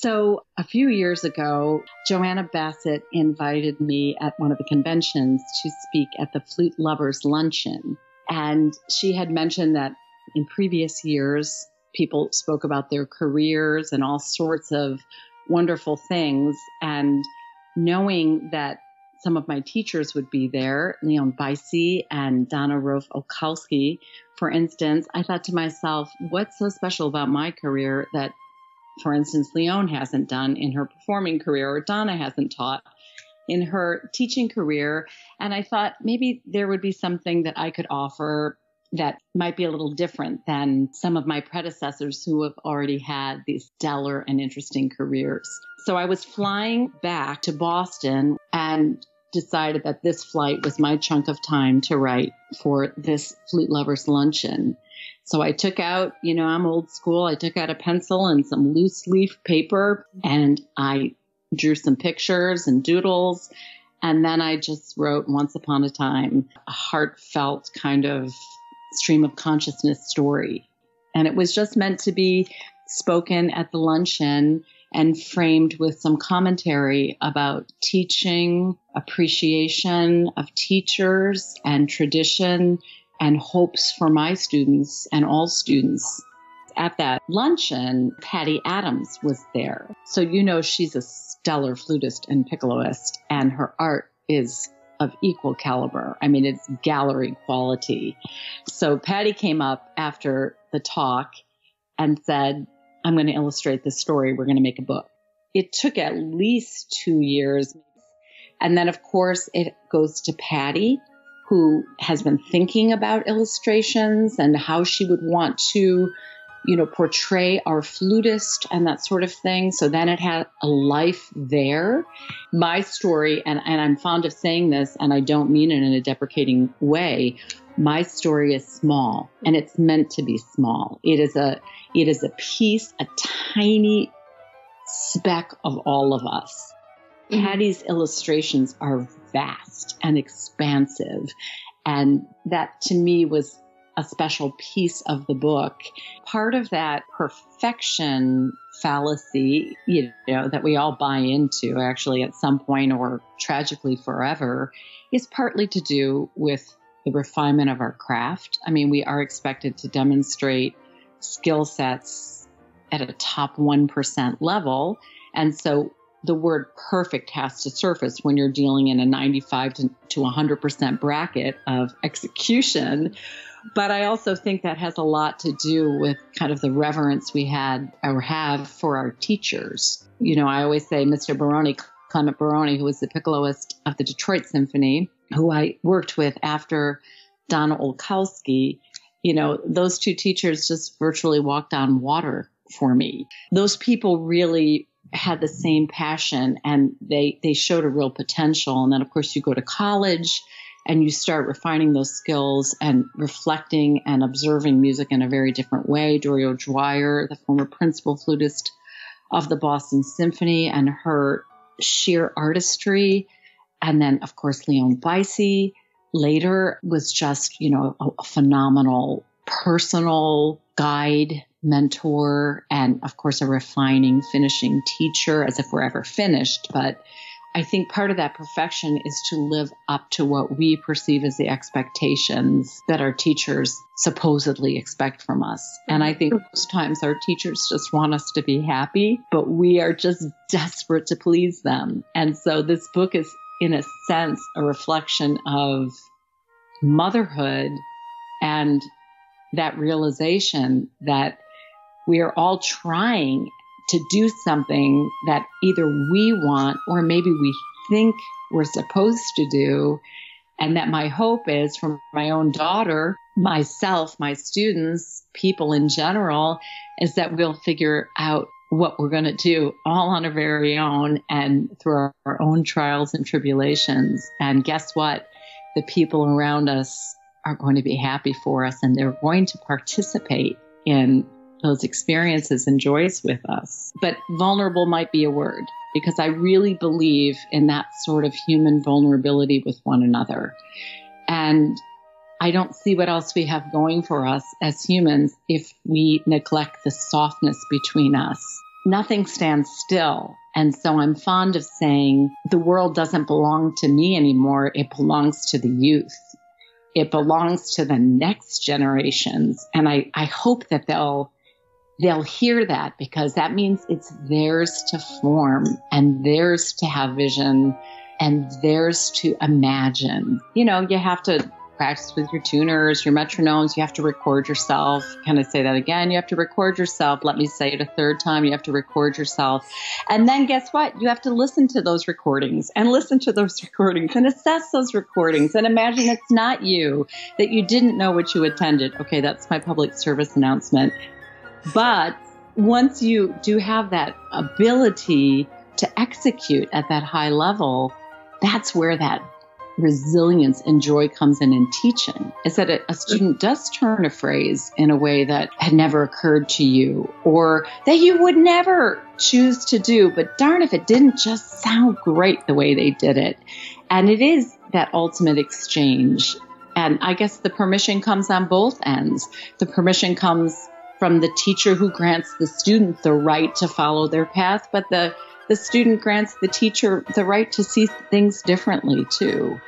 So a few years ago, Joanna Bassett invited me at one of the conventions to speak at the Flute Lovers Luncheon. And she had mentioned that in previous years, people spoke about their careers and all sorts of wonderful things. And knowing that some of my teachers would be there, Leon Bicey and Donna Rofe-Olkowski, for instance, I thought to myself, what's so special about my career that, for instance, Leon hasn't done in her performing career, or Donna hasn't taught in her teaching career? And I thought maybe there would be something that I could offer that might be a little different than some of my predecessors who have already had these stellar and interesting careers. So I was flying back to Boston and decided that this flight was my chunk of time to write for this Flute Lovers Luncheon. So I took out, I'm old school. I took out a pencil and some loose leaf paper, and I drew some pictures and doodles. And then I just wrote Once Upon a Time, a heartfelt kind of stream of consciousness story. And it was just meant to be spoken at the luncheon and framed with some commentary about teaching, appreciation of teachers and tradition, and hopes for my students and all students. At that luncheon, Patty Adams was there. So she's a stellar flutist and piccoloist, and her art is of equal caliber. I mean, it's gallery quality. So Patty came up after the talk and said, I'm going to illustrate this story. We're going to make a book. It took at least 2 years. And then, of course, it goes to Patty, who has been thinking about illustrations and how she would want to, portray our flutist and that sort of thing. So then it had a life there. My story, and I'm fond of saying this, and I don't mean it in a deprecating way, my story is small, and it's meant to be small. It is a piece, a tiny speck of all of us. Patty's illustrations are vast and expansive, and that to me was a special piece of the book. Part of that perfection fallacy, that we all buy into actually at some point, or tragically forever, is partly to do with the refinement of our craft. I mean, we are expected to demonstrate skill sets at a top 1% level. And so the word perfect has to surface when you're dealing in a 95 to 100% bracket of execution. But I also think that has a lot to do with kind of the reverence we had or have for our teachers. I always say Mr. Baroni, Clement Baroni, who was the piccoloist of the Detroit Symphony, who I worked with after Donna Olkowski, those two teachers just virtually walked on water for me. Those people really had the same passion, and they showed a real potential. And then, of course, you go to college and you start refining those skills and reflecting and observing music in a very different way. Dorio Dwyer, the former principal flutist of the Boston Symphony, and her sheer artistry. And then, of course, Leon Bicey later was just, a phenomenal personal guide, mentor, and of course, a refining, finishing teacher, as if we're ever finished. But I think part of that perfection is to live up to what we perceive as the expectations that our teachers supposedly expect from us. And I think most times our teachers just want us to be happy, but we are just desperate to please them. And so this book is, in a sense, a reflection of motherhood and that realization that we are all trying to do something that either we want or maybe we think we're supposed to do. And that my hope is, from my own daughter, myself, my students, people in general, is that we'll figure out what we're going to do all on our very own and through our own trials and tribulations. And guess what? The people around us are going to be happy for us, and they're going to participate in those experiences and joys with us. But vulnerable might be a word, because I really believe in that sort of human vulnerability with one another. And I don't see what else we have going for us as humans if we neglect the softness between us. nothing stands still. And so I'm fond of saying the world doesn't belong to me anymore. It belongs to the youth. It belongs to the next generations. And I hope that they'll hear that, because that means it's theirs to form and theirs to have vision and theirs to imagine. You know, you have to practice with your tuners, your metronomes. You have to record yourself. Can I say that again? You have to record yourself. Let me say it a third time. You have to record yourself. And then guess what? You have to listen to those recordings and listen to those recordings and assess those recordings and imagine it's not you, that you didn't know what you attended. Okay, that's my public service announcement. But once you do have that ability to execute at that high level, that's where that resilience and joy comes in teaching, is that a student does turn a phrase in a way that had never occurred to you, or that you would never choose to do, but darn if it didn't just sound great the way they did it. And it is that ultimate exchange. And I guess the permission comes on both ends. The permission comes from the teacher who grants the student the right to follow their path, but the student grants the teacher the right to see things differently too.